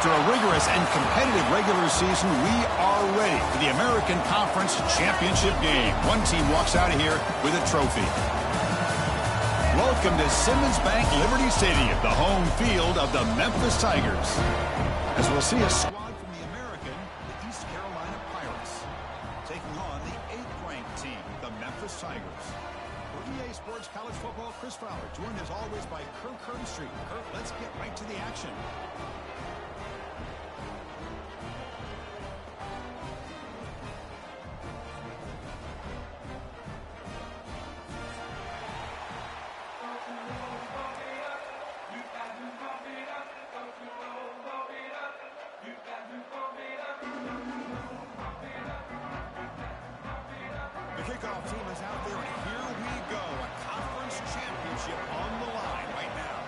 After a rigorous and competitive regular season, we are ready for the American Conference Championship game. One team walks out of here with a trophy. Welcome to Simmons Bank Liberty Stadium, the home field of the Memphis Tigers. As we'll see a squad from the American, the East Carolina Pirates, taking on the 8th-ranked team, the Memphis Tigers. For EA Sports College Football, Chris Fowler, joined as always by Kirk Street. Kirk, let's get right to the action. Kickoff team is out there, and here we go. A conference championship on the line right now.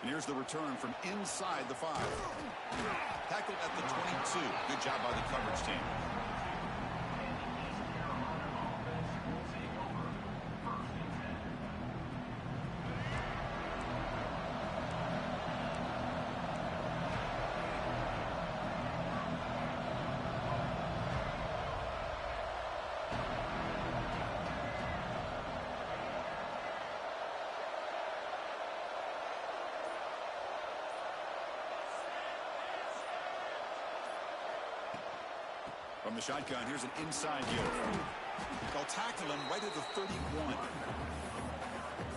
And here's the return from inside the 5. Tackled at the 22. Good job by the coverage team. From the shotgun, here's an inside yield. They'll tackle him right at the 31.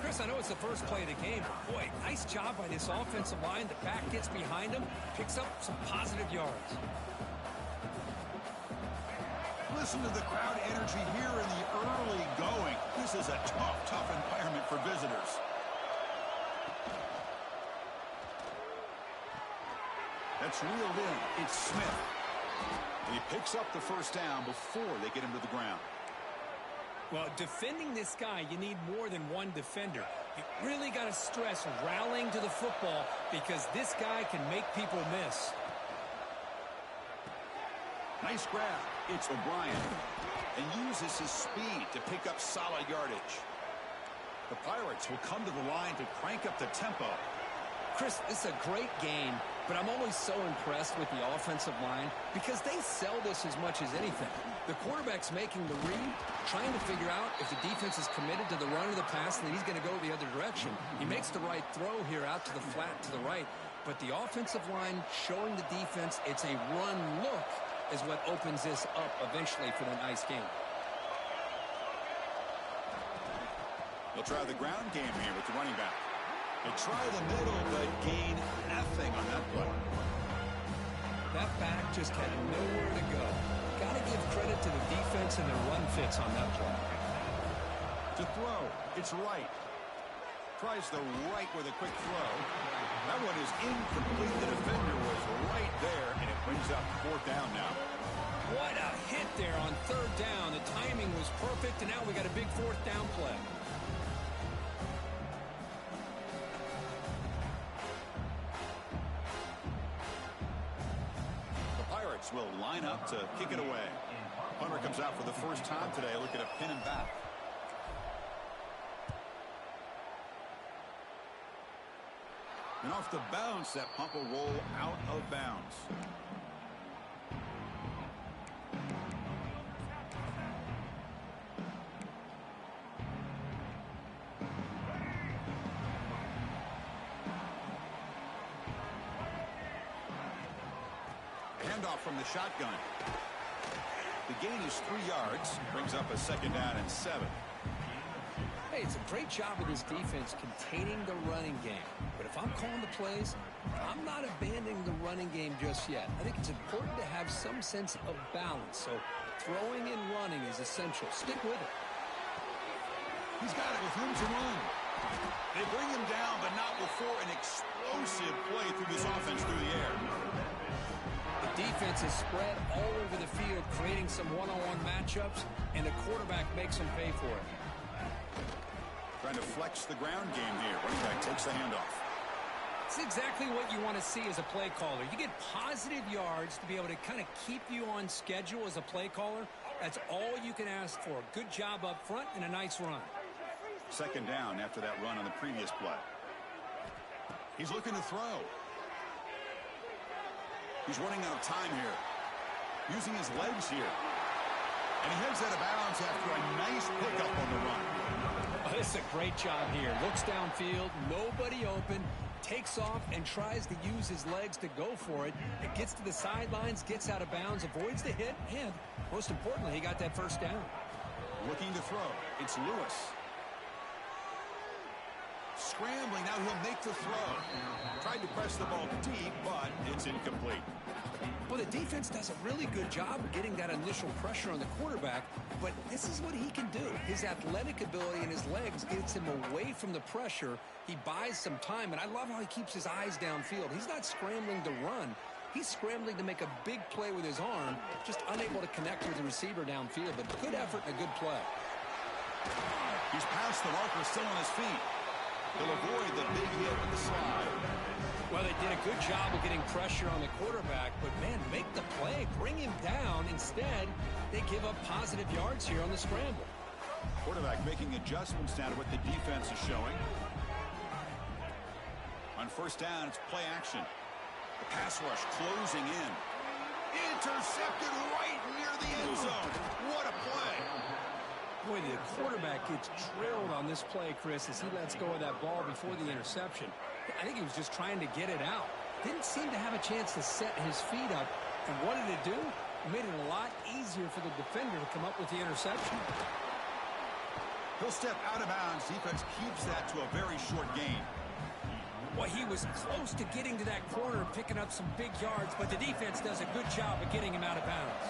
Chris, I know it's the first play of the game, but boy, nice job by this offensive line. The back gets behind him, picks up some positive yards. Listen to the crowd energy here in the early going. This is a tough environment for visitors. That's reeled in. It's Smith. And he picks up the first down before they get him to the ground. Well, defending this guy, you need more than one defender. You really got to stress rallying to the football because this guy can make people miss. Nice grab. It's O'Brien. And uses his speed to pick up solid yardage. The Pirates will come to the line to crank up the tempo. Chris, this is a great game, but I'm always so impressed with the offensive line because they sell this as much as anything. The quarterback's making the read, trying to figure out if the defense is committed to the run or the pass, and then he's going to go the other direction. He makes the right throw here out to the flat to the right, but the offensive line showing the defense it's a run look is what opens this up eventually for the nice game. They'll try the ground game here with the running back. They try the middle, but gain nothing on that play. That back just had nowhere to go. Got to give credit to the defense and their run fits on that play. To throw, it's right. Tries the right with a quick throw. That one is incomplete. The defender was right there, and it brings up 4th down now. What a hit there on 3rd down. The timing was perfect, and now we got a big 4th down play. Will line up to kick it away. Punter comes out for the first time today. Look at a pin and back. And off the bounce, that punt will roll out of bounds. Handoff from the shotgun. The gain is 3 yards. Brings up a 2nd down and 7. Hey, it's a great job of this defense containing the running game. But if I'm calling the plays, I'm not abandoning the running game just yet. I think it's important to have some sense of balance. So throwing and running is essential. Stick with it. He's got it with room to run. They bring him down, but not before an explosive play through this offense through the air. The defense is spread all over the field, creating some one-on-one matchups, and the quarterback makes them pay for it. Trying to flex the ground game here. Running back takes the handoff. It's exactly what you want to see as a play caller. You get positive yards to be able to kind of keep you on schedule as a play caller. That's all you can ask for. Good job up front and a nice run. Second down after that run on the previous play. He's looking to throw. He's running out of time here. Using his legs here. And he heads out of bounds after a nice pickup on the run. Oh, this is a great job here. Looks downfield, nobody open, takes off and tries to use his legs to go for it. It gets to the sidelines, gets out of bounds, avoids the hit, and most importantly, he got that first down. Looking to throw. It's Lewis. Scrambling, now he'll make the throw. Tried to press the ball deep, but it's incomplete. Well, the defense does a really good job of getting that initial pressure on the quarterback, but this is what he can do. His athletic ability and his legs gets him away from the pressure. He buys some time, and I love how he keeps his eyes downfield. He's not scrambling to run. He's scrambling to make a big play with his arm, just unable to connect with the receiver downfield, but good effort and a good play. He's past the marker, still on his feet. He'll avoid the big hit with the slide. Well, they did a good job of getting pressure on the quarterback, but, man, make the play, bring him down. Instead, they give up positive yards here on the scramble. Quarterback making adjustments now to what the defense is showing. On first down, it's play action. The pass rush closing in. Intercepted right near the end zone. What a play. Boy, the quarterback gets drilled on this play, Chris, as he lets go of that ball before the interception. I think he was just trying to get it out. Didn't seem to have a chance to set his feet up. And what did it do? It made it a lot easier for the defender to come up with the interception. He'll step out of bounds. Defense keeps that to a very short gain. Well, he was close to getting to that corner, picking up some big yards, but the defense does a good job of getting him out of bounds.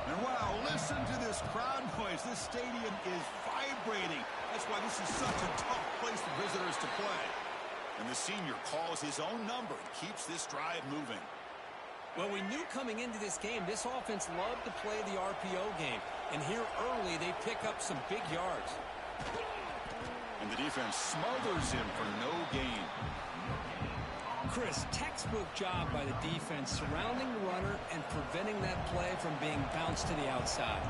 And wow, listen to this crowd noise. This stadium is vibrating. That's why this is such a tough place for visitors to play. And the senior calls his own number and keeps this drive moving. Well, we knew coming into this game, this offense loved to play the RPO game. And here early, they pick up some big yards. And the defense smothers him for no gain. Chris, textbook job by the defense surrounding the runner and preventing that play from being bounced to the outside.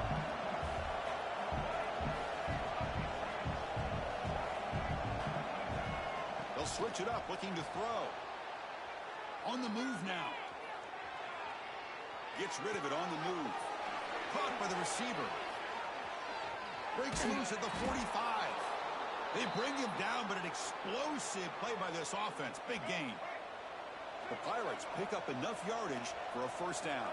They'll switch it up, looking to throw. On the move now. Gets rid of it on the move. Caught by the receiver. Breaks loose at the 45. They bring him down, but an explosive play by this offense. Big gain. The Pirates pick up enough yardage for a first down.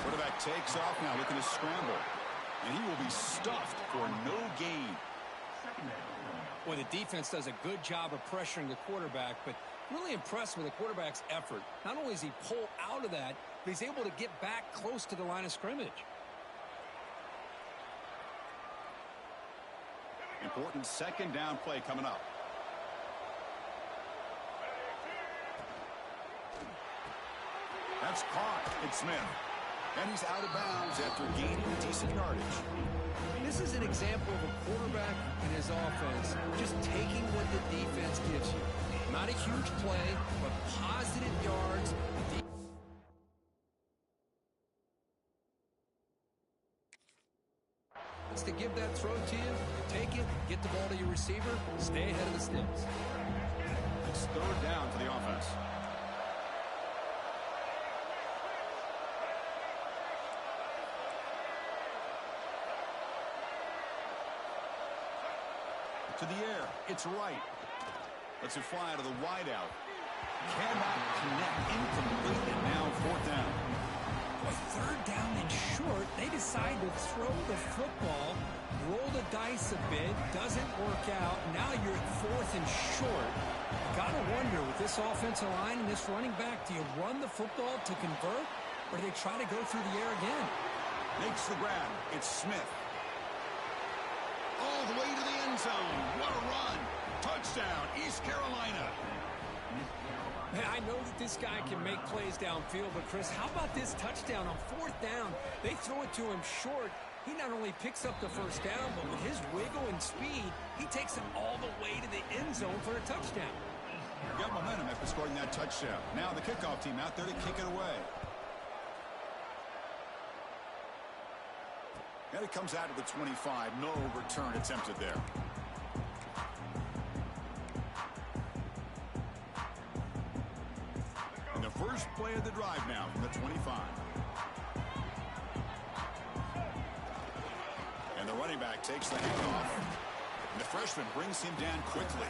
Quarterback takes off now, looking to scramble. And he will be stuffed for no gain. Well, the defense does a good job of pressuring the quarterback, but really impressed with the quarterback's effort. Not only does he pull out of that, but he's able to get back close to the line of scrimmage. Important second down play coming up. That's caught. It's Smith. And he's out of bounds after gaining decent yardage. This is an example of a quarterback and his offense just taking what the defense gives you. Not a huge play, but positive yards. It's to give that throw to you, take it, get the ball to your receiver, stay ahead of the sticks. It's third down to the offense. To the air, it's right. Lets it fly to the wideout. Cannot connect, incomplete, and now fourth down. With third down and short, they decide to throw the football, roll the dice a bit, doesn't work out. Now you're at fourth and short. Gotta wonder, with this offensive line and this running back, do you run the football to convert, or do they try to go through the air again? Makes the grab. It's Smith. All the way to the end zone. What a run. Touchdown, East Carolina. Man, I know that this guy can make plays downfield, but Chris, how about this touchdown on fourth down? They throw it to him short. He not only picks up the first down, but with his wiggle and speed, he takes it all the way to the end zone for a touchdown. Got momentum after scoring that touchdown. Now the kickoff team out there to kick it away. And it comes out to the 25. No return attempted there. And the first play of the drive now from the 25. And the running back takes the handoff. And the freshman brings him down quickly.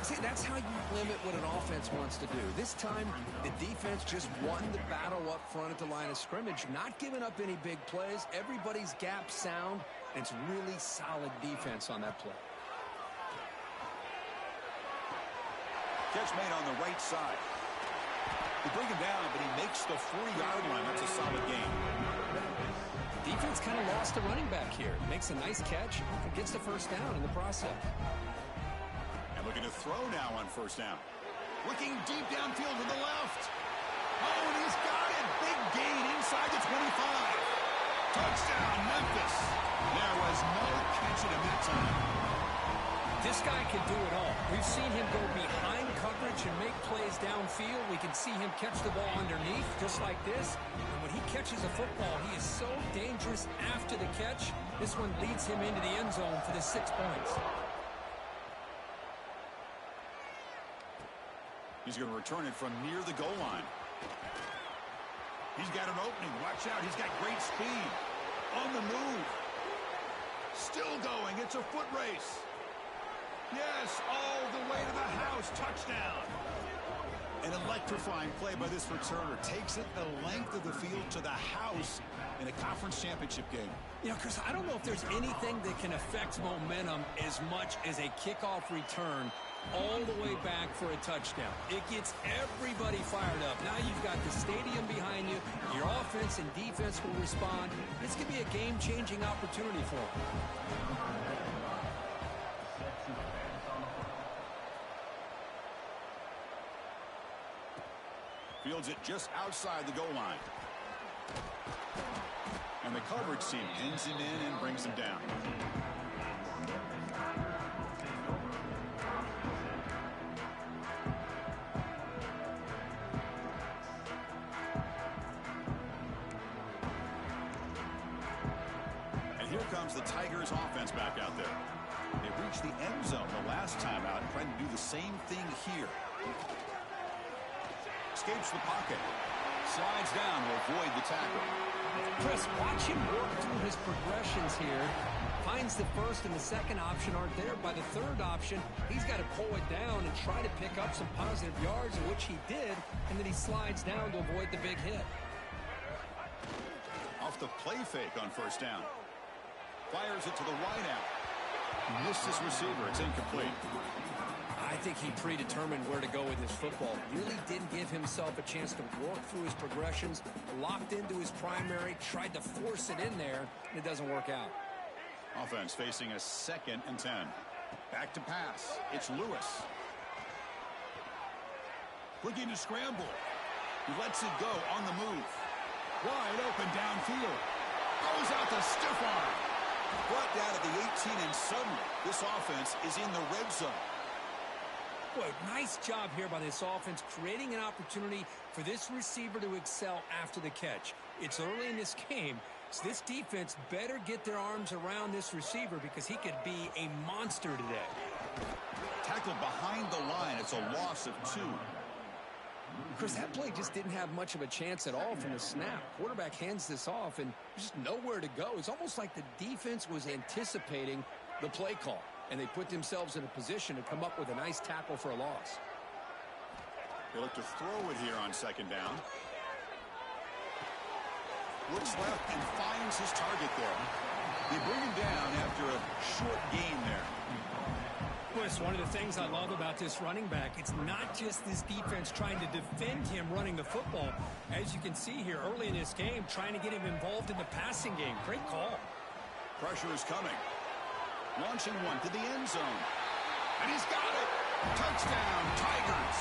See, that's how you limit what an offense wants to do. This time, the defense just won the battle up front at the line of scrimmage, not giving up any big plays. Everybody's gap sound, and it's really solid defense on that play. Catch made on the right side. They bring him down, but he makes the 40-yard line. That's a solid gain. Defense kind of lost a running back here. Makes a nice catch and gets the first down in the process. And looking to throw now on first down. Looking deep downfield to the left. Oh, and he's got it. Big gain inside the 25. Touchdown, Memphis. There was no catching him that time. This guy can do it all. We've seen him go behind coverage and make plays downfield. We can see him catch the ball underneath, just like this. And when he catches a football, he is so dangerous after the catch. This one leads him into the end zone for the 6 points. He's going to return it from near the goal line. He's got an opening. Watch out. He's got great speed. On the move. Still going. It's a foot race. Yes, all the way to the house. Touchdown. An electrifying play by this returner. Takes it the length of the field to the house in a conference championship game. You know, Chris, I don't know if there's anything that can affect momentum as much as a kickoff return all the way back for a touchdown. It gets everybody fired up. Now you've got the stadium behind you. Your offense and defense will respond. This could be a game-changing opportunity for them. Fields it just outside the goal line. And the coverage team pins him in and brings him down. And here comes the Tigers offense back out there. They reached the end zone the last time out, trying to do the same thing here. Escapes the pocket. Slides down to avoid the tackle. Chris, watch him work through his progressions here. Finds the first and the second option aren't there. By the third option, he's got to pull it down and try to pick up some positive yards, which he did, and then he slides down to avoid the big hit. Off the play fake on first down. Fires it to the wide out. Missed his receiver. It's incomplete. I think he predetermined where to go with his football. Really didn't give himself a chance to work through his progressions. Locked into his primary, tried to force it in there, and it doesn't work out. Offense facing a 2nd and 10. Back to pass. It's Lewis. Looking to scramble. He lets it go on the move. Wide open downfield. Goes out the stiff arm. Brought down at the 18, and suddenly this offense is in the red zone. Boy, nice job here by this offense, creating an opportunity for this receiver to excel after the catch. It's early in this game, so this defense better get their arms around this receiver because he could be a monster today. Tackled behind the line. It's a loss of 2. Chris, that play just didn't have much of a chance at all from the snap. Quarterback hands this off, and there's just nowhere to go. It's almost like the defense was anticipating the play call, and they put themselves in a position to come up with a nice tackle for a loss. They look to throw it here on second down. Looks left and finds his target there. They bring him down after a short gain there. Well, it's one of the things I love about this running back. It's not just this defense trying to defend him running the football. As you can see here early in this game, trying to get him involved in the passing game. Great call. Pressure is coming. Launching one to the end zone. And he's got it. Touchdown, Tigers.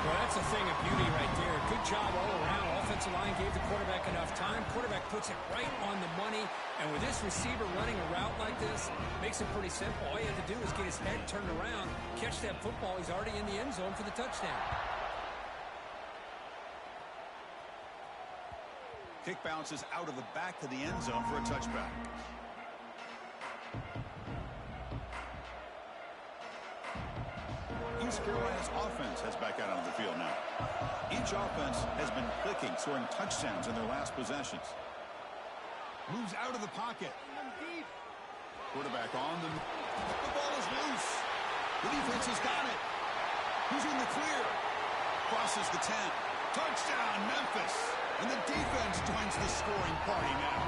Well, that's a thing of beauty right there. Good job all around. Offensive line gave the quarterback enough time. Quarterback puts it right on the money. And with this receiver running a route like this, makes it pretty simple. All you have to do is get his head turned around, catch that football. He's already in the end zone for the touchdown. Kick bounces out of the back to the end zone for a touchback. East Carolina's offense heads back out onto the field now. Each offense has been clicking, scoring touchdowns in their last possessions. Moves out of the pocket. Quarterback on them. The ball is loose. The defense has got it. Who's in the clear? Crosses the 10. Touchdown, Memphis. And the defense joins the scoring party now.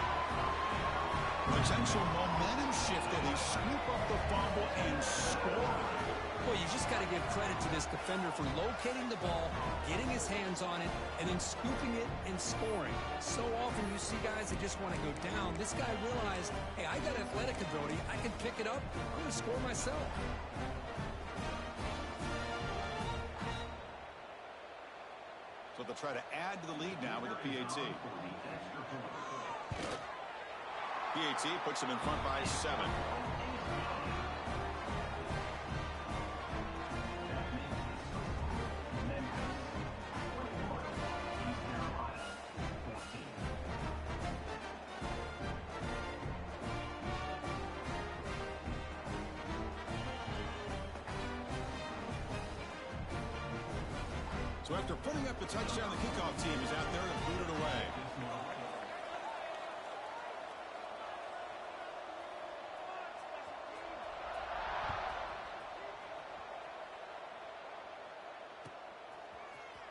Potential momentum shift as they scoop up the fumble and score. Well, you just got to give credit to this defender for locating the ball, getting his hands on it, and then scooping it and scoring. So often you see guys that just want to go down. This guy realized, hey, I got athletic ability. I can pick it up. I'm going to score myself. So they'll try to add to the lead now with the PAT. PAT puts them in front by 7. So after putting up the touchdown, the kickoff team is out there to boot it away.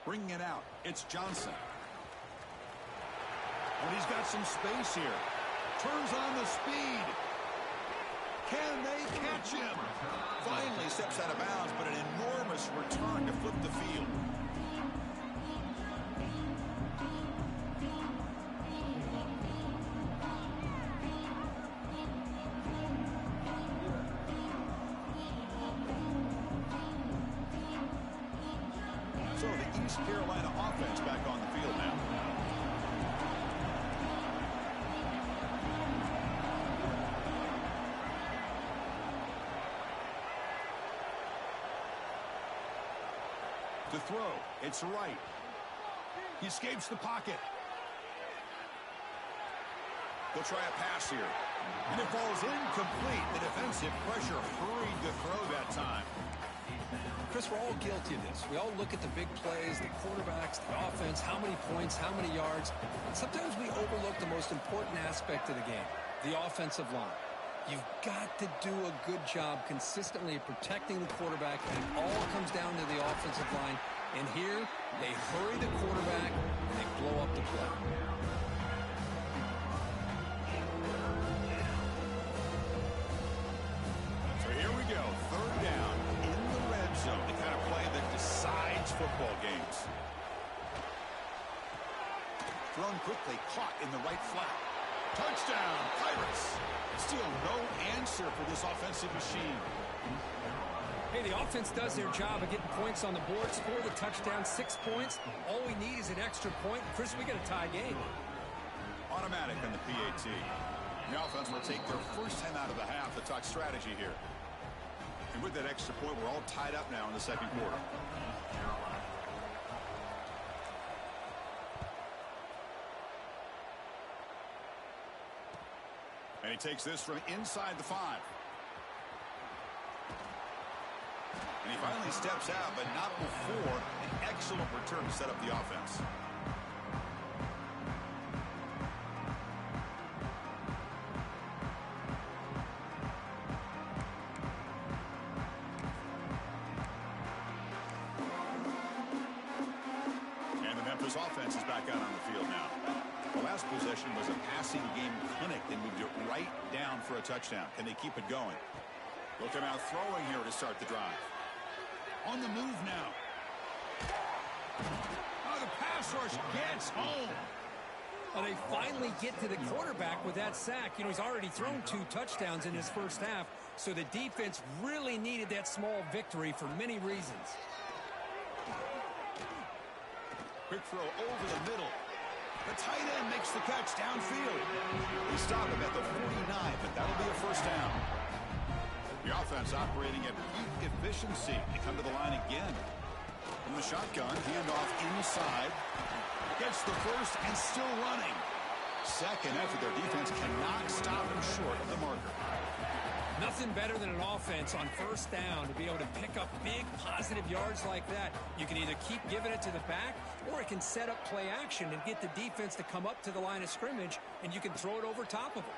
Bringing it out, it's Johnson. And he's got some space here. Turns on the speed. Can they catch him? Finally steps out of bounds, but an enormous return to flip the field. So the East Carolina offense back on the field now. To throw, it's right. He escapes the pocket. They'll try a pass here. And it falls incomplete. The defensive pressure hurried to throw that time. Chris, we're all guilty of this. We all look at the big plays, the quarterbacks, the offense, how many points, how many yards. And sometimes we overlook the most important aspect of the game, the offensive line. You've got to do a good job consistently of protecting the quarterback, and it all comes down to the offensive line. And here, they hurry the quarterback, and they blow up the play. So here we go, 3rd down in the red zone, the kind of play that decides football games. Thrown quickly, caught in the right flat. Touchdown, Pirates. Still no answer for this offensive machine. Hey, the offense does their job of getting points on the board, score the touchdown, 6 points. All we need is an extra point. Chris, we got a tie game. Automatic on the PAT. The offense will take their first 10 out of the half to talk strategy here. And with that extra point, we're all tied up now in the second quarter. And he takes this from inside the 5. And he finally steps out, but not before an excellent return to set up the offense. And the Memphis offense is back out on the field now. The last possession was a passing game clinic. They moved it right down for a touchdown. Can they keep it going? They'll come out throwing here to start the drive. On the move now. Oh, the pass rush gets home. Well, they finally get to the quarterback with that sack. You know, he's already thrown 2 touchdowns in his first half, so the defense really needed that small victory for many reasons. Quick throw over the middle. The tight end makes the catch downfield. They stop him at the 49, but that'll be a first down. The offense operating at peak efficiency. They come to the line again. From the shotgun, handoff inside. Gets the first and still running. Second effort, their defense cannot stop him short of the marker. Nothing better than an offense on first down to be able to pick up big positive yards like that. You can either keep giving it to the back, or it can set up play action and get the defense to come up to the line of scrimmage, and you can throw it over top of them.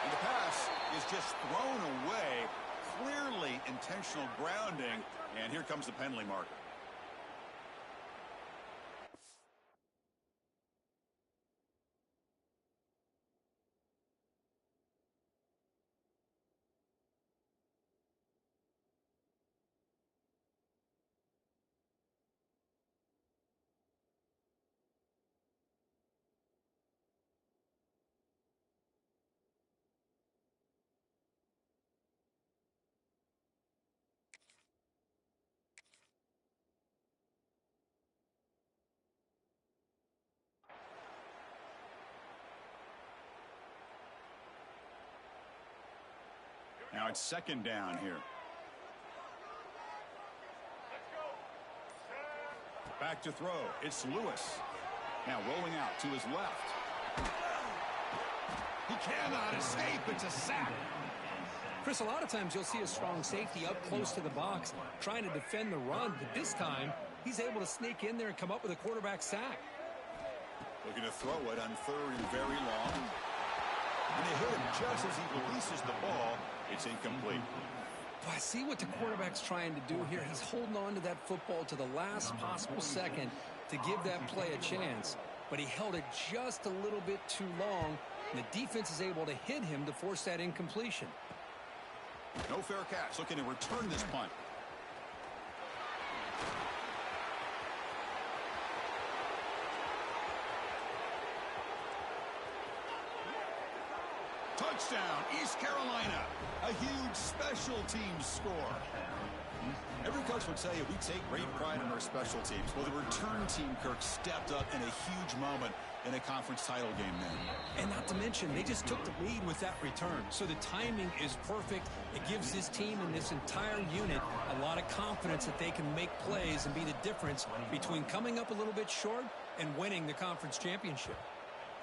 And the pass is just thrown away. Clearly intentional grounding, and here comes the penalty marker. Now it's second down here. Back to throw. It's Lewis. Now rolling out to his left. He cannot escape. It's a sack. Chris, a lot of times you'll see a strong safety up close to the box trying to defend the run, but this time he's able to sneak in there and come up with a quarterback sack. Looking to throw it on third and very long. And they hit him just as he releases the ball. It's incomplete. Well, I see what the quarterback's trying to do here. He's holding on to that football to the last possible second to give that play a chance. But he held it just a little bit too long, and the defense is able to hit him to force that incompletion. No fair catch. Looking to return this punt. Touchdown, East Carolina. A huge special teams score. Every coach would tell you we take great pride in our special teams. Well, the return team, Kirk, stepped up in a huge moment in a conference title game then. And not to mention, they just took the lead with that return. So the timing is perfect. It gives this team and this entire unit a lot of confidence that they can make plays and be the difference between coming up a little bit short and winning the conference championship.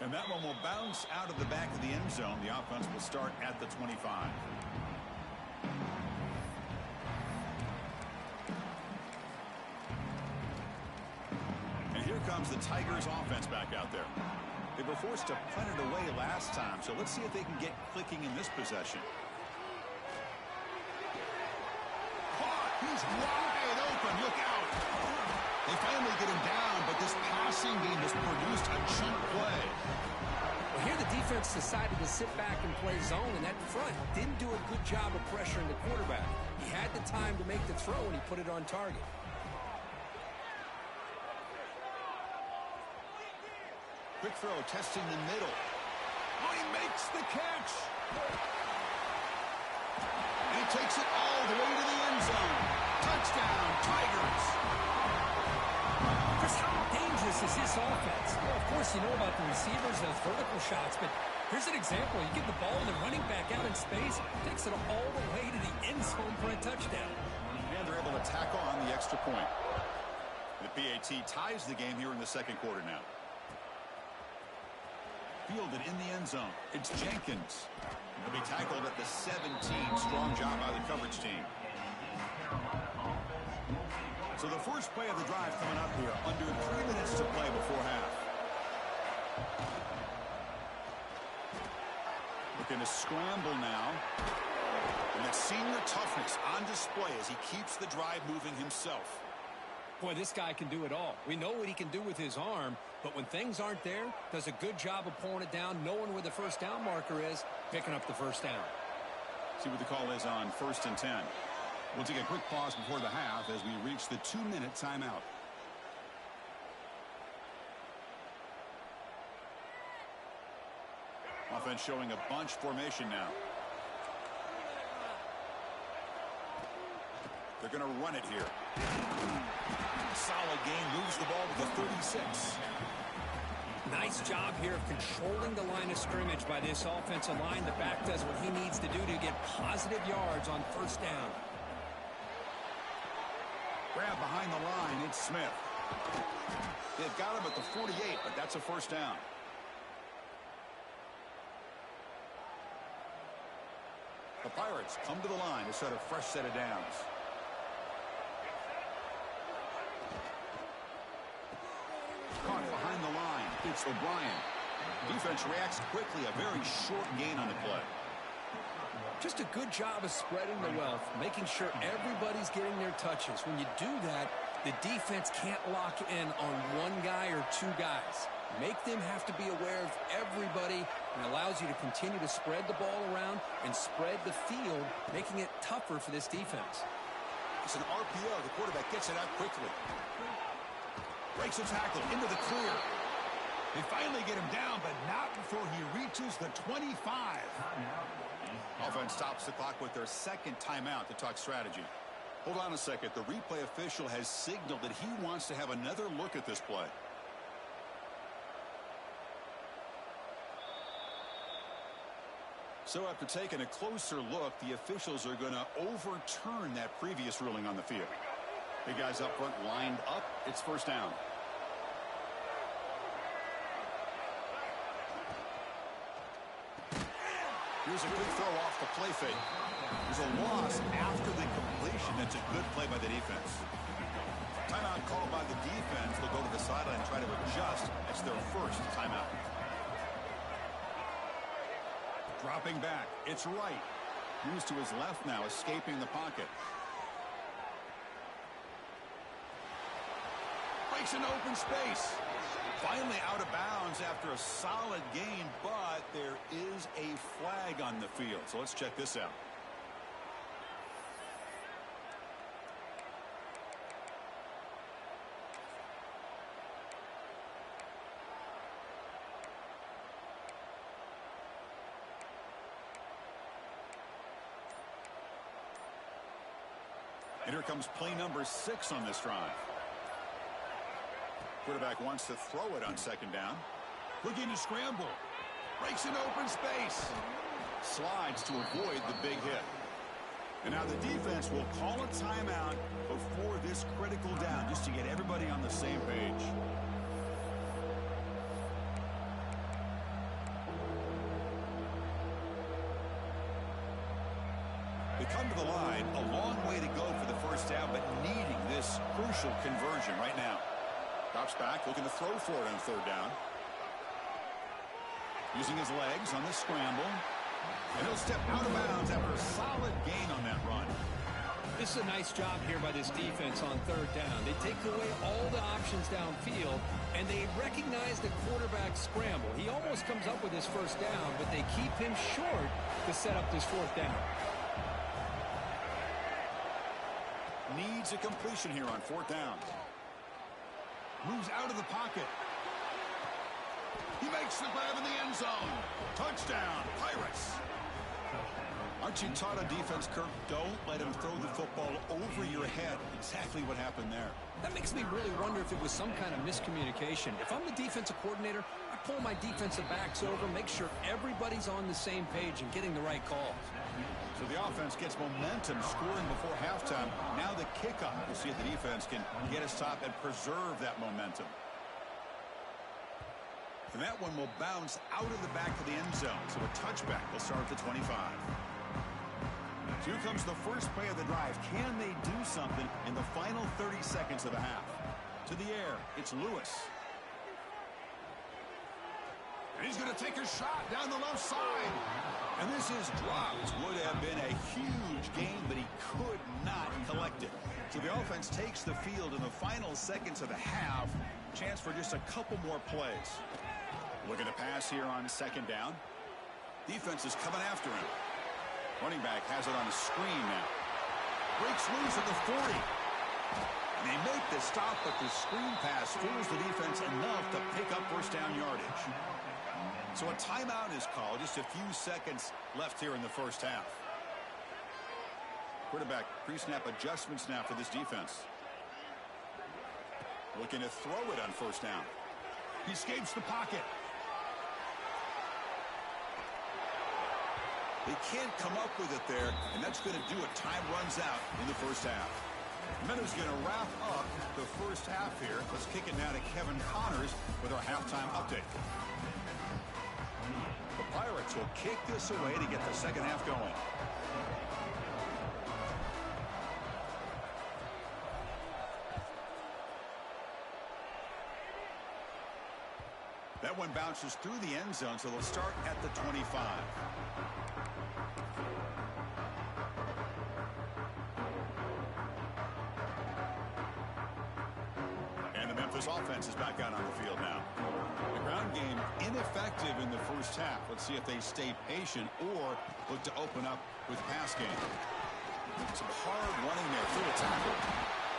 And that one will bounce out of the back of the end zone. The offense will start at the 25. And here comes the Tigers offense back out there. They were forced to punt it away last time, so let's see if they can get clicking in this possession. Caught! He's wide open. Look out! They finally get him down, but this passing game has produced a cheap play. Well, here the defense decided to sit back and play zone, and that front didn't do a good job of pressuring the quarterback. He had the time to make the throw, and he put it on target. Quick throw, testing the middle. Oh, he makes the catch. And he takes it all the way to the end zone. Touchdown, Tigers. Chris, how dangerous is this offense? Well, of course, you know about the receivers, those vertical shots, but here's an example. You get the ball and the running back out in space, takes it all the way to the end zone for a touchdown. And they're able to tackle on the extra point. The PAT ties the game here in the second quarter now. Fielded in the end zone. It's Jenkins. He'll be tackled at the 17. Strong job by the coverage team. So the first play of the drive coming up here. Under 3 minutes to play before half. Looking to scramble now. And that senior toughness on display as he keeps the drive moving himself. Boy, this guy can do it all. We know what he can do with his arm, but when things aren't there, does a good job of pulling it down, knowing where the first down marker is, picking up the first down. See what the call is on 1st and 10. We'll take a quick pause before the half as we reach the 2-minute timeout. Offense showing a bunch formation now. They're going to run it here. Solid game, moves the ball to the 36. Nice job here of controlling the line of scrimmage by this offensive line. The back does what he needs to do to get positive yards on first down. Grab behind the line, it's Smith. They've got him at the 48, but that's a first down. The Pirates come to the line to start a fresh set of downs. Caught behind the line. It's O'Brien. Defense reacts quickly. A very short gain on the play. Just a good job of spreading the wealth, making sure everybody's getting their touches. When you do that, the defense can't lock in on one guy or two guys. Make them have to be aware of everybody, and allows you to continue to spread the ball around and spread the field, making it tougher for this defense. It's an RPO. The quarterback gets it out quickly. Breaks a tackle into the clear. They finally get him down, but not before he reaches the 25. Offense stops the clock with their second timeout to talk strategy. Hold on a second. The replay official has signaled that he wants to have another look at this play. So after taking a closer look, the officials are going to overturn that previous ruling on the field. The guys up front lined up. It's first down. Here's a good throw off the play fake. There's a loss after the completion. That's a good play by the defense. Timeout called by the defense. They'll go to the sideline and try to adjust. That's their first timeout. Dropping back. It's right. Moves to his left now, escaping the pocket. Breaks an open space. Finally out of bounds after a solid gain, but there is a flag on the field. So let's check this out. And here comes play number 6 on this drive. Quarterback wants to throw it on second down. Looking to scramble. Breaks an open space. Slides to avoid the big hit. And now the defense will call a timeout before this critical down, just to get everybody on the same page. They come to the line, a long way to go for the first down, but needing this crucial conversion right now. Drops back, looking to throw for it on third down. Using his legs on the scramble. And he'll step out of bounds after a solid gain on that run. This is a nice job here by this defense on third down. They take away all the options downfield, and they recognize the quarterback scramble. He almost comes up with his first down, but they keep him short to set up this fourth down. Needs a completion here on fourth down. Moves out of the pocket. He makes the grab in the end zone. Touchdown, Pirates. Aren't you taught on defense, Kirk? Don't let him throw the football over your head. Exactly what happened there. That makes me really wonder if it was some kind of miscommunication. If I'm the defensive coordinator, I pull my defensive backs over, make sure everybody's on the same page and getting the right calls. So the offense gets momentum, scoring before halftime. Now the kickoff. We'll see if the defense can get a stop and preserve that momentum. And that one will bounce out of the back of the end zone. So a touchback will start at the 25. So here comes the first play of the drive. Can they do something in the final 30 seconds of the half? To the air, it's Lewis. And he's going to take a shot down the left side. And this is dropped. Would have been a huge gain, but he could not collect it. So the offense takes the field in the final seconds of the half. Chance for just a couple more plays. Looking to pass here on second down. Defense is coming after him. Running back has it on the screen now. Breaks loose at the 40. And they make the stop, but the screen pass fools the defense enough to pick up first down yardage. So a timeout is called. Just a few seconds left here in the first half. Quarterback pre-snap adjustments now for this defense. Looking to throw it on first down. He escapes the pocket. They can't come up with it there, and that's going to do it. Time runs out in the first half. And then who's going to wrap up the first half here? Let's kick it now to Kevin Connors with our halftime update. The Pirates will kick this away to get the second half going. That one bounces through the end zone, so they'll start at the 25. And the Memphis offense is back out on the field now. The ground game ineffective in the first half. Let's see if they stay patient or look to open up with pass game. Some hard running there through a tackle.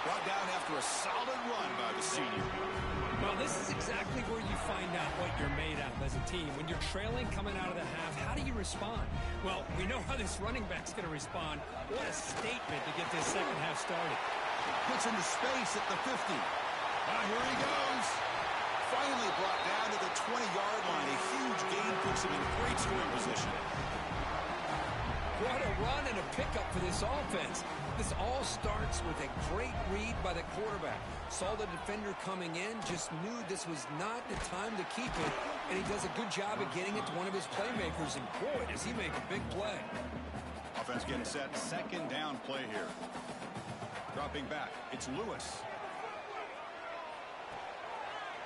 Brought down after a solid run by the senior. Well, this is exactly where you find out what you're made of as a team. When you're trailing coming out of the half, how do you respond? Well, we know how this running back's going to respond. What a statement to get this second half started. Puts into space at the 50. Here he goes. Finally brought down to the 20-yard line. A huge gain puts him in great scoring position. What a run and a pickup for this offense. This all starts with a great read by the quarterback. Saw the defender coming in, just knew this was not the time to keep it, and he does a good job of getting it to one of his playmakers, and boy, does he make a big play. Offense getting set, second down play here. Dropping back, it's Lewis.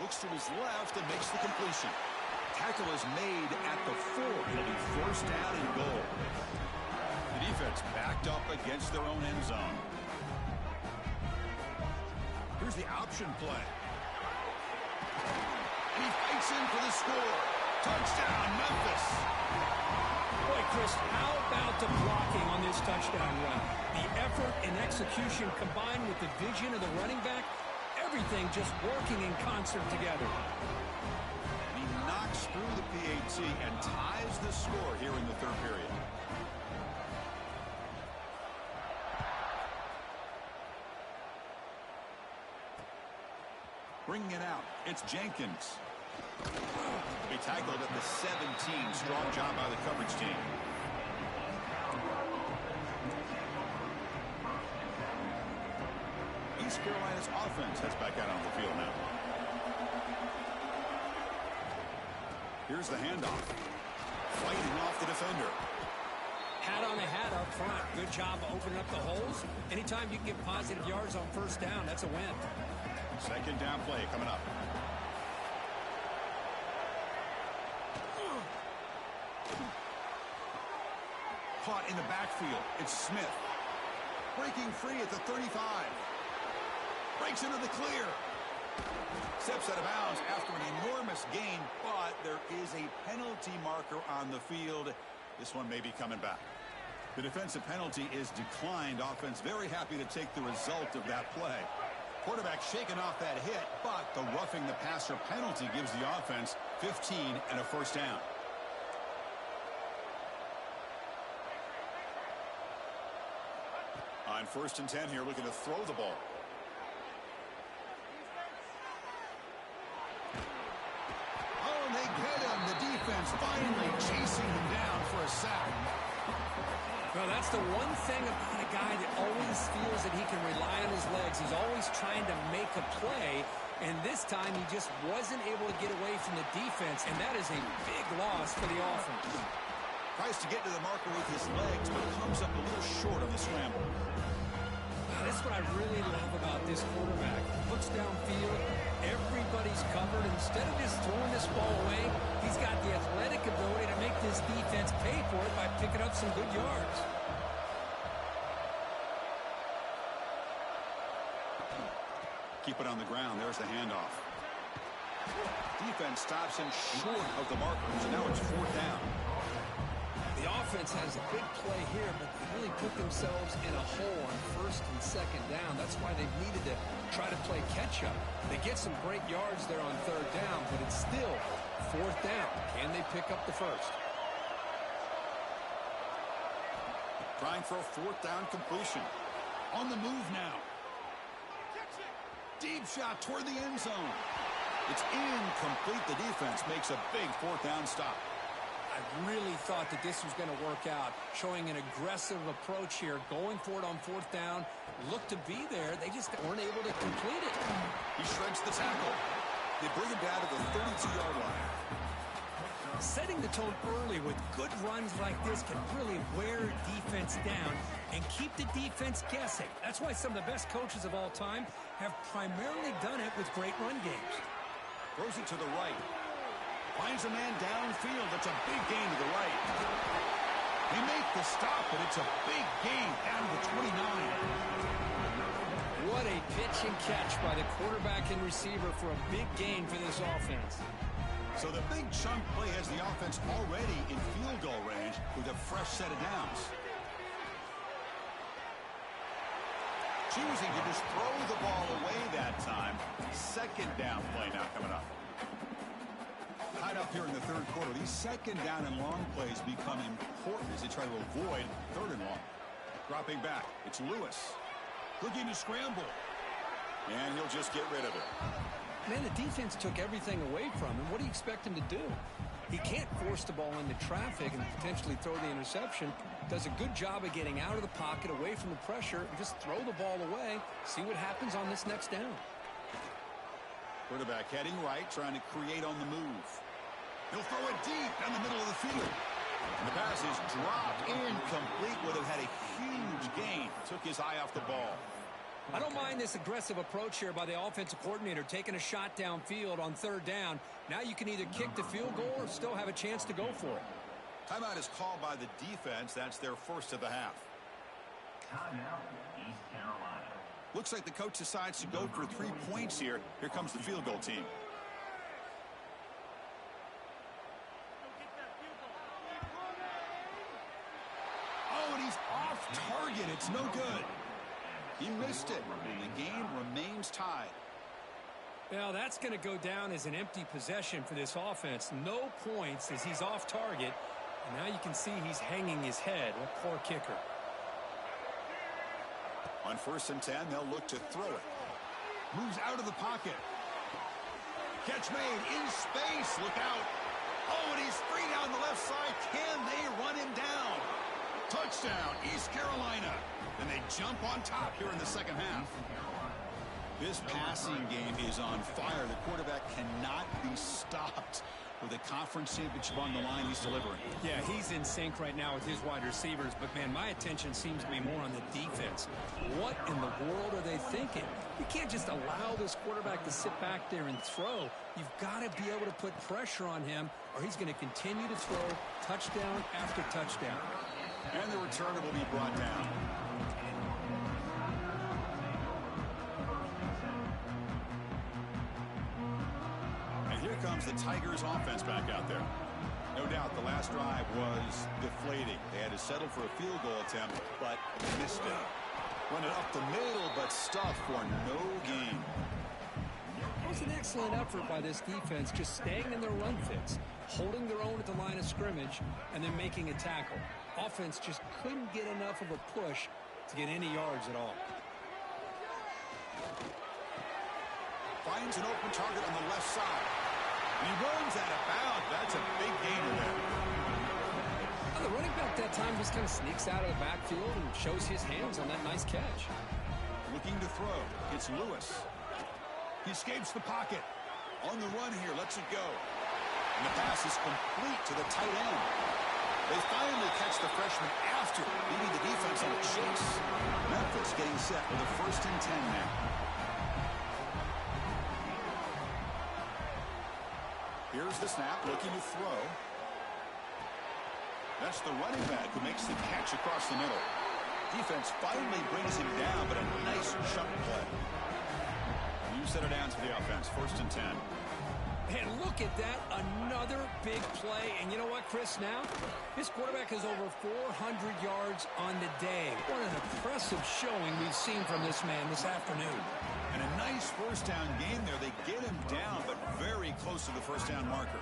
Looks to his left and makes the completion. Tackle is made at the 4. It'll be first down and goal. The defense backed up against their own end zone. Here's the option play. And he fights in for the score. Touchdown, Memphis. Boy, Chris, how about the blocking on this touchdown run? The effort and execution combined with the vision of the running back, everything just working in concert together. He knocks through the PAT and ties the score here in the third period. Bringing it out, it's Jenkins. He tackled at the 17. Strong job by the coverage team. East Carolina's offense heads back out on the field now. Here's the handoff. Fighting off the defender. Hat on a hat up front. Good job opening up the holes. Anytime you can get positive yards on first down, that's a win. Second down play coming up. Caught in the backfield. It's Smith. Breaking free at the 35. Breaks into the clear. Steps out of bounds after an enormous gain, but there is a penalty marker on the field. This one may be coming back. The defensive penalty is declined. Offense very happy to take the result of that play. Quarterback shaking off that hit, but the roughing the passer penalty gives the offense 15 and a first down. On 1st and 10 here, looking to throw the ball. Oh, they get him. The defense finally chasing him down for a sack. Well, that's the one thing about a guy that always feels that he can rely on his legs. He's always trying to make a play, and this time he just wasn't able to get away from the defense, and that is a big loss for the offense. Tries to get to the marker with his legs, but comes up a little short on the scramble. That's what I really love about this quarterback. Looks downfield, everybody's covered. Instead of just throwing this ball away, he's got the athletic ability to make this defense pay for it by picking up some good yards. Keep it on the ground. There's the handoff. Defense stops him short of the marker, so now it's 4th down. The offense has a big play here, but they really put themselves in a hole on 1st and 2nd down. That's why they've needed to try to play catch-up. They get some great yards there on 3rd down, but it's still 4th down. Can they pick up the first? Trying for a 4th down completion. On the move now. Deep shot toward the end zone. It's incomplete. The defense makes a big 4th down stop. I really thought that this was going to work out, showing an aggressive approach here, going for it on fourth down, looked to be there. They just weren't able to complete it. He shreds the tackle. They bring him down to the 32-yard line. Setting the tone early with good runs like this can really wear defense down and keep the defense guessing. That's why some of the best coaches of all time have primarily done it with great run games. Throws it to the right. Finds a man downfield. It's a big gain to the right. They make the stop, but it's a big gain down to the 29. What a pitch and catch by the quarterback and receiver for a big gain for this offense. So the big chunk play has the offense already in field goal range with a fresh set of downs. Choosing to just throw the ball away that time. Second down play now coming up. Tied up here in the third quarter. These second down and long plays become important as they try to avoid third and long. Dropping back. It's Lewis. Looking to scramble. And he'll just get rid of it. Man, the defense took everything away from him. What do you expect him to do? He can't force the ball into traffic and potentially throw the interception. Does a good job of getting out of the pocket, away from the pressure, and just throw the ball away. See what happens on this next down. Quarterback heading right, trying to create on the move. He'll throw it deep down the middle of the field. And the pass is dropped. Incomplete. Would have had a huge gain. Took his eye off the ball. I don't mind this aggressive approach here by the offensive coordinator, taking a shot downfield on third down. Now you can either kick the field goal or still have a chance to go for it. Timeout is called by the defense. That's their first of the half. Timeout, East Carolina. Looks like the coach decides to go for 3 points here. Here comes the field goal team. Oh, and he's off target. It's no good. He missed it. The game remains tied. Well, that's going to go down as an empty possession for this offense. No points as he's off target. And now you can see he's hanging his head. What poor kicker. On 1st and 10, they'll look to throw it. Moves out of the pocket. Catch made in space. Look out. Oh, and he's free down the left side. Can they run him down? Touchdown, East Carolina. And they jump on top here in the second half. This passing game is on fire. The quarterback cannot be stopped. With a conference championship on the line, he's delivering. Yeah, he's in sync right now with his wide receivers. But, man, my attention seems to be more on the defense. What in the world are they thinking? You can't just allow this quarterback to sit back there and throw. You've got to be able to put pressure on him, or he's going to continue to throw touchdown after touchdown. And the returner will be brought down. Here comes the Tigers offense back out there. No doubt the last drive was deflating. They had to settle for a field goal attempt, but missed it. Run it up the middle, but stuffed for no gain. It was an excellent effort by this defense, just staying in their run fits, holding their own at the line of scrimmage, and then making a tackle. Offense just couldn't get enough of a push to get any yards at all. Finds an open target on the left side. And he runs out of bounds. That's a big gainer there. Well, the running back that time just kind of sneaks out of the backfield and shows his hands on that nice catch. Looking to throw. It's Lewis. He escapes the pocket. On the run here. Lets it go. And the pass is complete to the tight end. They finally catch the freshman after leading the defense on a chase. Memphis getting set with a 1st and 10 now. Here's the snap, looking to throw. That's the running back who makes the catch across the middle. Defense finally brings him down, but a nice chunk play. New set of downs for the offense, 1st and 10. And look at that, another big play. And you know what, Chris, now? This quarterback has over 400 yards on the day. What an impressive showing we've seen from this man this afternoon. And a nice 1st down game there. They get him down, but very close to the 1st down marker.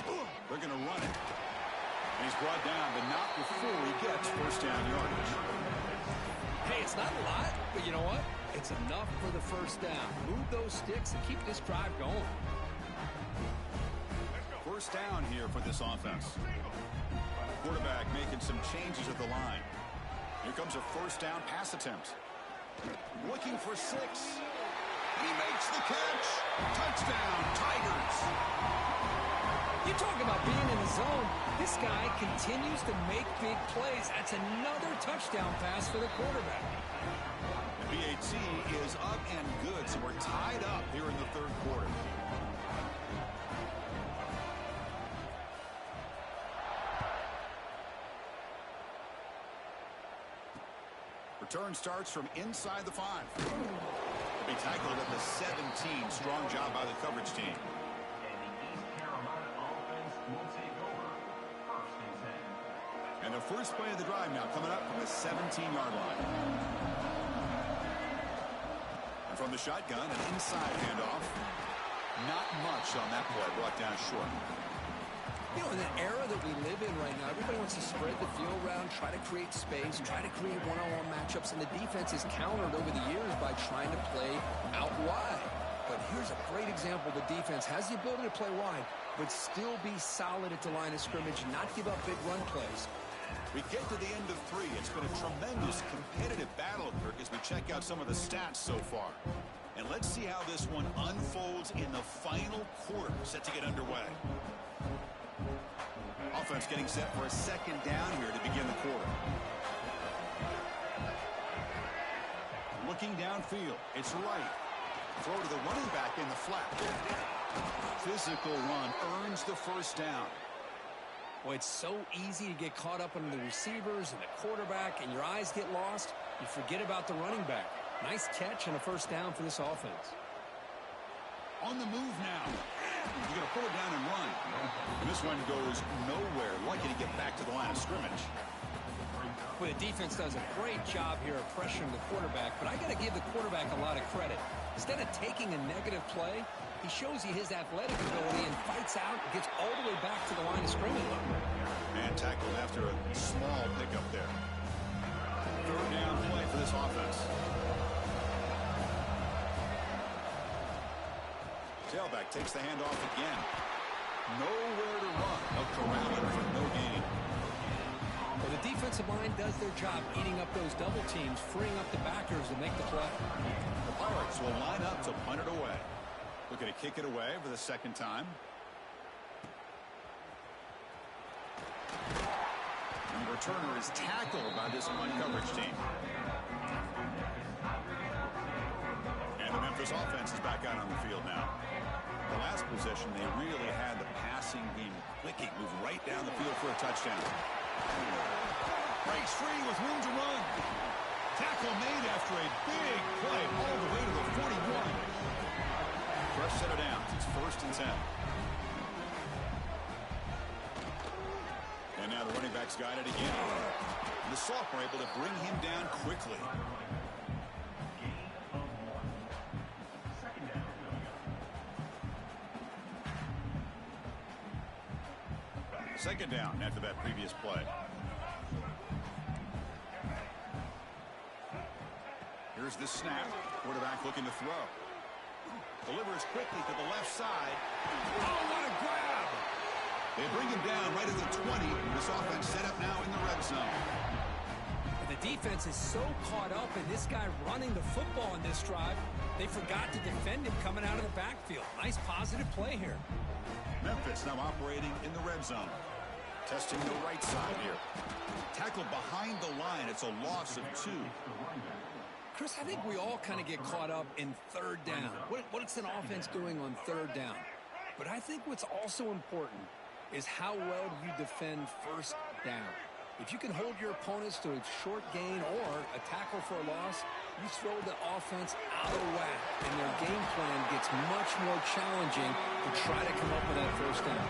They're going to run it. And he's brought down, but not before he gets 1st down yardage. Hey, it's not a lot, but you know what? It's enough for the 1st down. Move those sticks and keep this drive going. first down here for this offense. Quarterback making some changes at the line. Here comes a first down pass attempt. Looking for 6. He makes the catch. Touchdown, Tigers. You talk about being in the zone. This guy continues to make big plays. That's another touchdown pass for the quarterback. The BAT is up and good, so we're tied up here in the third quarter. Return starts from inside the 5. He'll be tackled at the 17. Strong job by the coverage team. And the first play of the drive now coming up from the 17-yard line. And from the shotgun, an inside handoff. Not much on that play, brought down short. You know, in the era that we live in right now, everybody wants to spread the field around, try to create space, try to create one-on-one matchups, and the defense is countered over the years by trying to play out wide. But here's a great example. The defense has the ability to play wide, but still be solid at the line of scrimmage, not give up big run plays. We get to the end of 3. It's been a tremendous competitive battle, Kirk, as we check out some of the stats so far. And let's see how this one unfolds in the final quarter, set to get underway. Offense getting set for a second down here to begin the quarter. Looking downfield. It's right. Throw to the running back in the flat. Physical run earns the first down. Well, it's so easy to get caught up in the receivers and the quarterback, and your eyes get lost. You forget about the running back. Nice catch and a first down for this offense. On the move now. You're going to pull it down and run. And this one goes nowhere. Lucky to get back to the line of scrimmage. Well, the defense does a great job here of pressuring the quarterback, but I got to give the quarterback a lot of credit. Instead of taking a negative play, he shows you his athletic ability and fights out and gets all the way back to the line of scrimmage. And tackled after a small pickup there. Third down play for this offense. Tailback takes the handoff again. Nowhere to run. A corralling for no gain. Well, the defensive line does their job eating up those double teams, freeing up the backers to make the play. The Pirates will line up to punt it away. Looking to kick it away for the second time. And the returner is tackled by this punt coverage team. And the Memphis offense is back out on the field now. The last possession, they really had the passing game clicking. Move right down the field for a touchdown. Breaks free with room to run. Tackle made after a big play all the way to the 41. Fresh set of downs. It's 1st and 10. And now the running backs got it again. The sophomore able to bring him down quickly. Second down after that previous play. Here's the snap. Quarterback looking to throw. Delivers quickly to the left side. Oh, what a grab! They bring him down right at the 20. This offense set up now in the red zone. The defense is so caught up in this guy running the football in this drive, they forgot to defend him coming out of the backfield. Nice positive play here. Memphis now operating in the red zone. Testing the right side here. Tackled behind the line. It's a loss of 2. Chris, I think we all kind of get caught up in third down. What's an offense doing on third down? But I think what's also important is how well you defend first down. If you can hold your opponents to a short gain or a tackle for a loss, you throw the offense out of whack, and their game plan gets much more challenging to try to come up with that first down.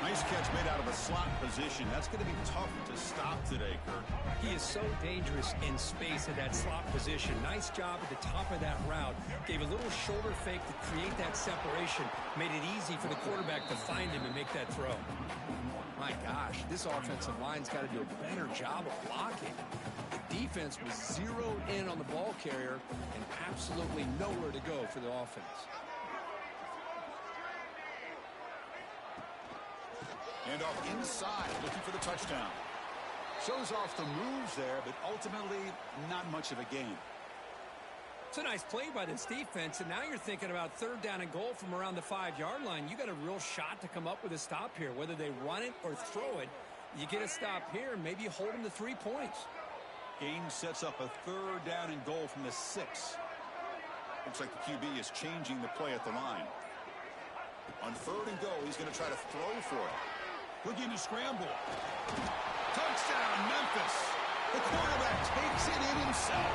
Nice catch made out of a slot position. That's going to be tough to stop today, Kirk. He is so dangerous in space at that slot position. Nice job at the top of that route. Gave a little shoulder fake to create that separation. Made it easy for the quarterback to find him and make that throw. My gosh, this offensive line's got to do a better job of blocking. The defense was zeroed in on the ball carrier and absolutely nowhere to go for the offense. And off inside, looking for the touchdown. Shows off the moves there, but ultimately not much of a gain. It's a nice play by this defense, and now you're thinking about 3rd down and goal from around the 5-yard line. You got a real shot to come up with a stop here. Whether they run it or throw it, you get a stop here, and maybe you hold them to 3 points. Game sets up a 3rd down and goal from the 6. Looks like the QB is changing the play at the line. On 3rd and goal, he's going to try to throw for it. Looking to scramble. Touchdown, Memphis. The quarterback takes it in himself.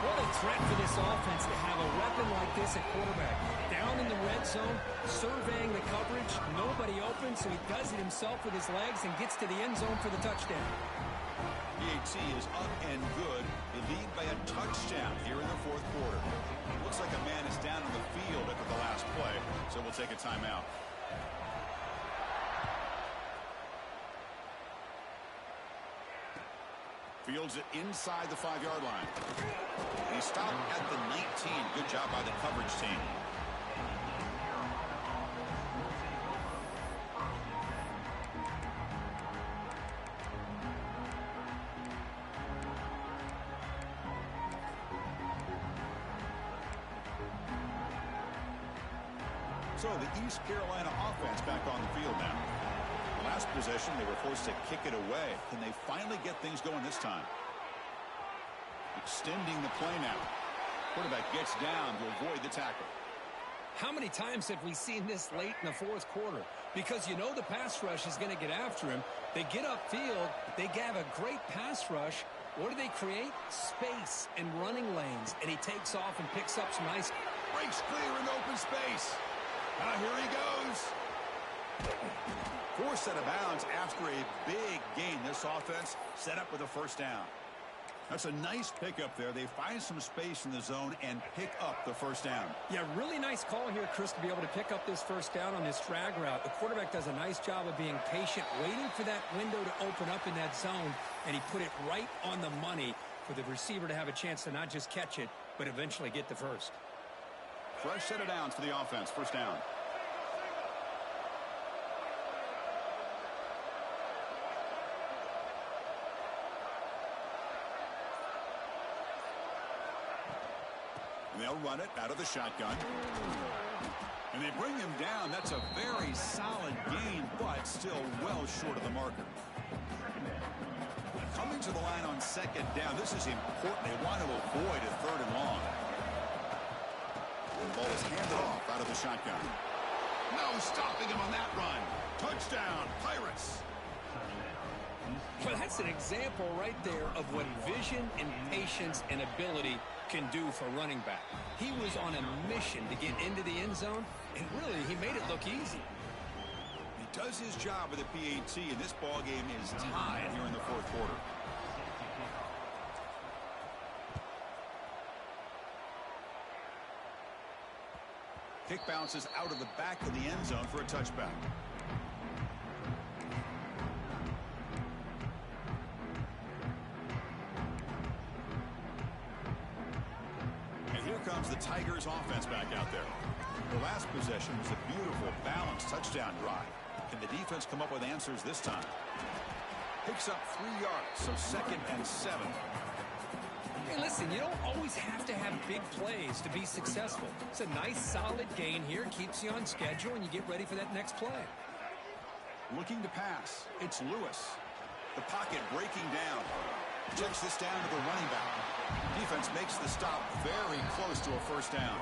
What a threat for this offense to have a weapon like this at quarterback. Down in the red zone, surveying the coverage, nobody open, so he does it himself with his legs and gets to the end zone for the touchdown. PAT is up and good. They lead by a touchdown here in the 4th quarter. Looks like a man is down on the field after the last play, so we'll take a timeout. Fields it inside the 5-yard line. And he stopped at the 19. Good job by the coverage team. So the East Carolina offense back on the field now. The last possession, they were forced to kick it away. Can they finally get things going this time? Extending the play now. Quarterback gets down to avoid the tackle. How many times have we seen this late in the 4th quarter? Because you know the pass rush is going to get after him. They get upfield. They have a great pass rush. What do they create? Space and running lanes. And he takes off and picks up some nice... Breaks clear in open space. Now here he goes. 4th set of bounds after a big gain. This offense set up with a 1st down. That's a nice pickup there. They find some space in the zone and pick up the 1st down. Yeah, really nice call here, Chris, to be able to pick up this 1st down on this drag route. The quarterback does a nice job of being patient, waiting for that window to open up in that zone, and he put it right on the money for the receiver to have a chance to not just catch it, but eventually get the 1st. Fresh set of downs for the offense. 1st down. And they'll run it out of the shotgun. And they bring him down. That's a very solid gain, but still well short of the marker. Coming to the line on 2nd down. This is important. They want to avoid a 3rd and long. The ball is handed off out of the shotgun. No stopping him on that run. Touchdown, Pirates. Well, that's an example right there of what vision and patience and ability can do for running back. He was on a mission to get into the end zone, and really, he made it look easy. He does his job with the PAT, and this ball game is tied here in the 4th quarter. Kick bounces out of the back of the end zone for a touchback. And here comes the Tigers offense back out there. The last possession was a beautiful, balanced touchdown drive. Can the defense come up with answers this time? Picks up 3 yards, so 2nd and 7. Hey, listen, you don't always have to have big plays to be successful. It's a nice, solid gain here. Keeps you on schedule, and you get ready for that next play. Looking to pass. It's Lewis. The pocket breaking down. Checks this down to the running back. Defense makes the stop very close to a 1st down.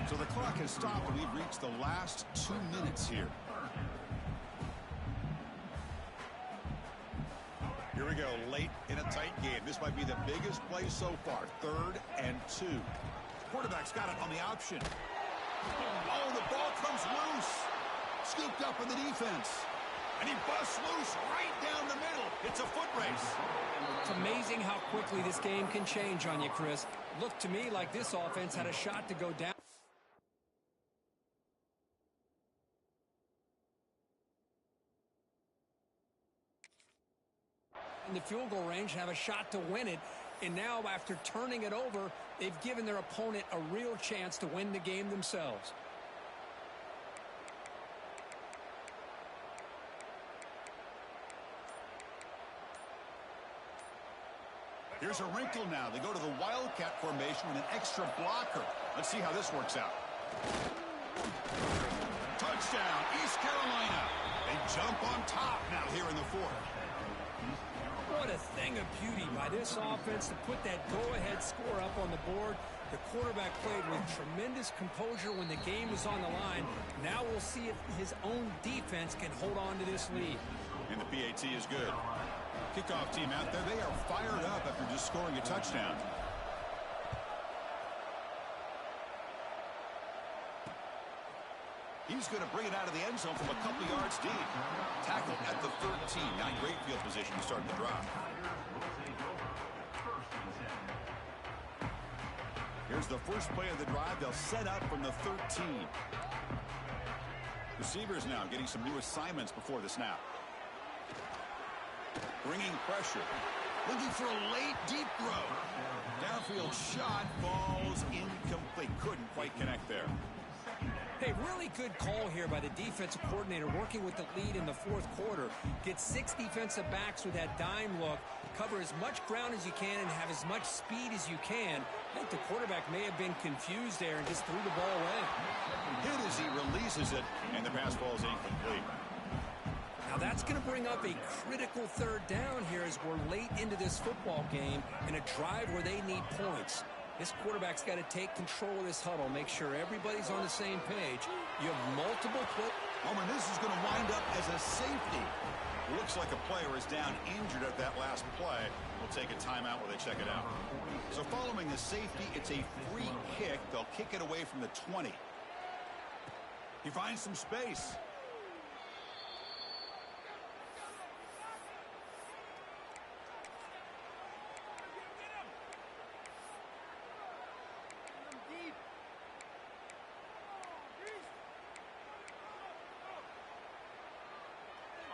So the clock has stopped, and we've reached the last 2 minutes here. Here we go, late in a tight game. This might be the biggest play so far. 3rd and 2. Quarterback's got it on the option. Oh, the ball comes loose. Scooped up in the defense. And he busts loose right down the middle. It's a foot race. It's amazing how quickly this game can change on you, Chris. Looked to me like this offense had a shot to go down. In the field goal range, have a shot to win it. And now, after turning it over, they've given their opponent a real chance to win the game themselves. Here's a wrinkle now. They go to the Wildcat formation with an extra blocker. Let's see how this works out. Touchdown, East Carolina. They jump on top now here in the fourth. What a thing of beauty by this offense to put that go-ahead score up on the board. The quarterback played with tremendous composure when the game was on the line. Now we'll see if his own defense can hold on to this lead. And the PAT is good. Kickoff team out there, they are fired up after just scoring a touchdown. He's going to bring it out of the end zone from a couple yards deep. Tackled at the 13. Not great field position to start the drive. Here's the first play of the drive. They'll set up from the 13. Receivers now getting some new assignments before the snap. Bringing pressure. Looking for a late deep throw. Downfield shot falls incomplete. Couldn't quite connect there. Hey, really good call here by the defensive coordinator working with the lead in the fourth quarter. Get 6 defensive backs with that dime look. Cover as much ground as you can and have as much speed as you can. I think the quarterback may have been confused there and just threw the ball away. Hit as he releases it, and the pass ball is incomplete. Now that's going to bring up a critical third down here as we're late into this football game in a drive where they need points. This quarterback's got to take control of this huddle, make sure everybody's on the same page. You have multiple plays. Oh, and this is going to wind up as a safety. Looks like a player is down injured at that last play. We'll take a timeout while they check it out. So following the safety, it's a free kick. They'll kick it away from the 20. He finds some space.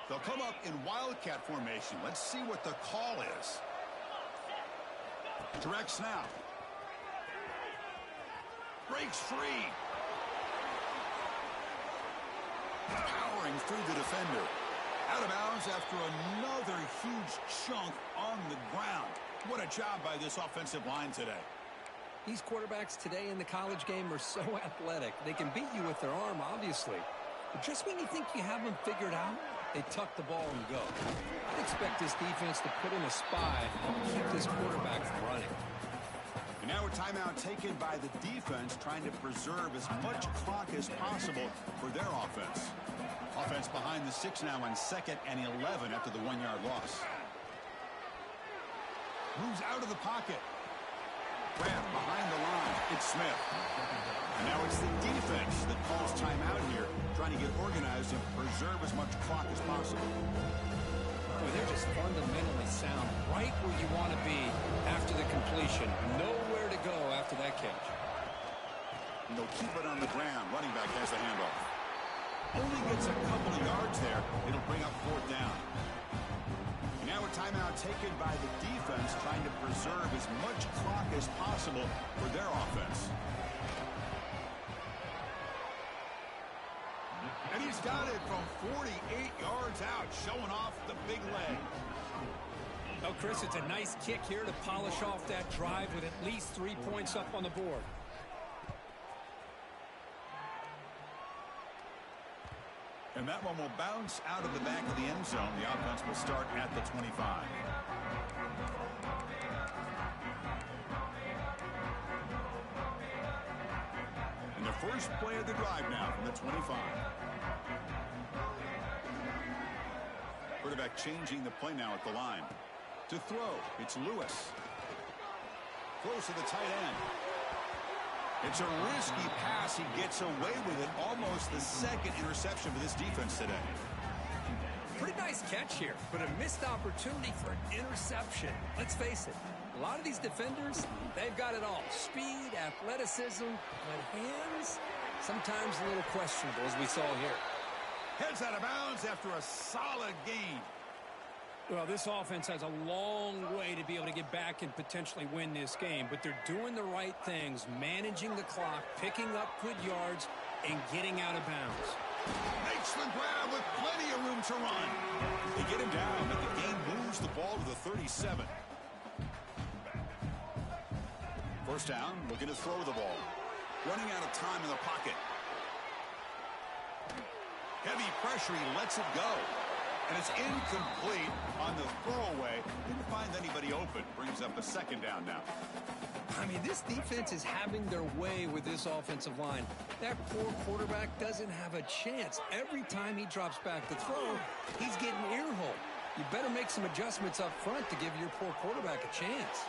They'll come up in Wildcat formation. Let's see what the call is. Direct snap. Breaks free. Powering through the defender. Out of bounds after another huge chunk on the ground. What a job by this offensive line today. These quarterbacks today in the college game are so athletic. They can beat you with their arm, obviously. But just when you think you have them figured out, they tuck the ball and go. I'd expect this defense to put in a spy and keep this quarterback from running. And now a timeout taken by the defense, trying to preserve as much clock as possible for their offense. Offense behind the 6 now on 2nd and 11 after the 1-yard loss. Moves out of the pocket. Grab behind the line. It's Smith. And now it's the defense that calls timeout here, trying to get organized and preserve as much clock as possible. Boy, they're just fundamentally sound, right where you want to be after the completion. Nowhere to go after that catch. And they'll keep it on the ground. Running back has the handoff. Only gets a couple of yards there. It'll bring up 4th down. And now a timeout taken by the defense, trying to preserve as much clock as possible for their offense. And he's got it from 48 yards out, showing off the big leg. Oh, Chris, it's a nice kick here to polish off that drive with at least 3 points up on the board. And that one will bounce out of the back of the end zone. The offense will start at the 25. And the first play of the drive now from the 25. Quarterback changing the play now at the line. To throw, it's Lewis. Close to the tight end. It's a risky pass. He gets away with it. Almost the 2nd interception for this defense today. Pretty nice catch here, but a missed opportunity for an interception. Let's face it, a lot of these defenders, they've got it all. Speed, athleticism, but hands, sometimes a little questionable, as we saw here. Heads out of bounds after a solid gain. Well, this offense has a long way to be able to get back and potentially win this game, but they're doing the right things, managing the clock, picking up good yards, and getting out of bounds. Makes the grab with plenty of room to run. They get him down, but the game moves the ball to the 37. First down, looking to throw the ball. Running out of time in the pocket. Heavy pressure, he lets it go. And it's incomplete on the throwaway. Didn't find anybody open. Brings up a second down now. I mean, this defense is having their way with this offensive line. That poor quarterback doesn't have a chance. Every time he drops back to throw, he's getting earholed. You better make some adjustments up front to give your poor quarterback a chance.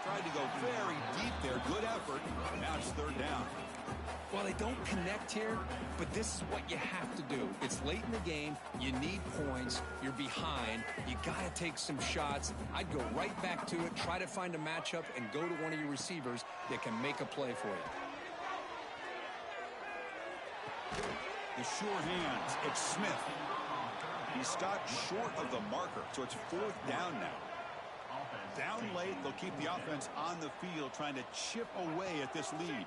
Tried to go very deep there. Good effort. Now it's third down. Well, they don't connect here, but this is what you have to do. It's late in the game. You need points. You're behind. You got to take some shots. I'd go right back to it, try to find a matchup, and go to one of your receivers that can make a play for you. The sure hands. It's Smith. He stopped short of the marker, so it's fourth down now. Down late, they'll keep the offense on the field, trying to chip away at this lead.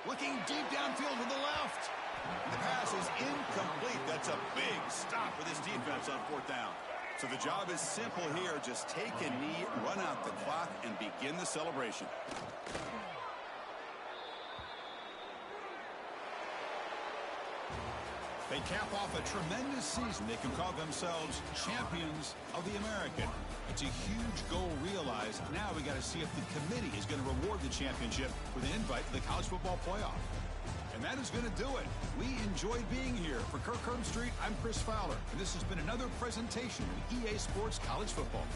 Looking deep downfield to the left. The pass is incomplete. That's a big stop for this defense on fourth down. So the job is simple here. Just take a knee, run out the clock, and begin the celebration. They cap off a tremendous season. They can call themselves champions of the American. It's a huge goal realized. Now we got to see if the committee is going to reward the championship with an invite to the college football playoff. And that is going to do it. We enjoyed being here. For Kirk Herbstreit, I'm Chris Fowler. And this has been another presentation of EA Sports College Football.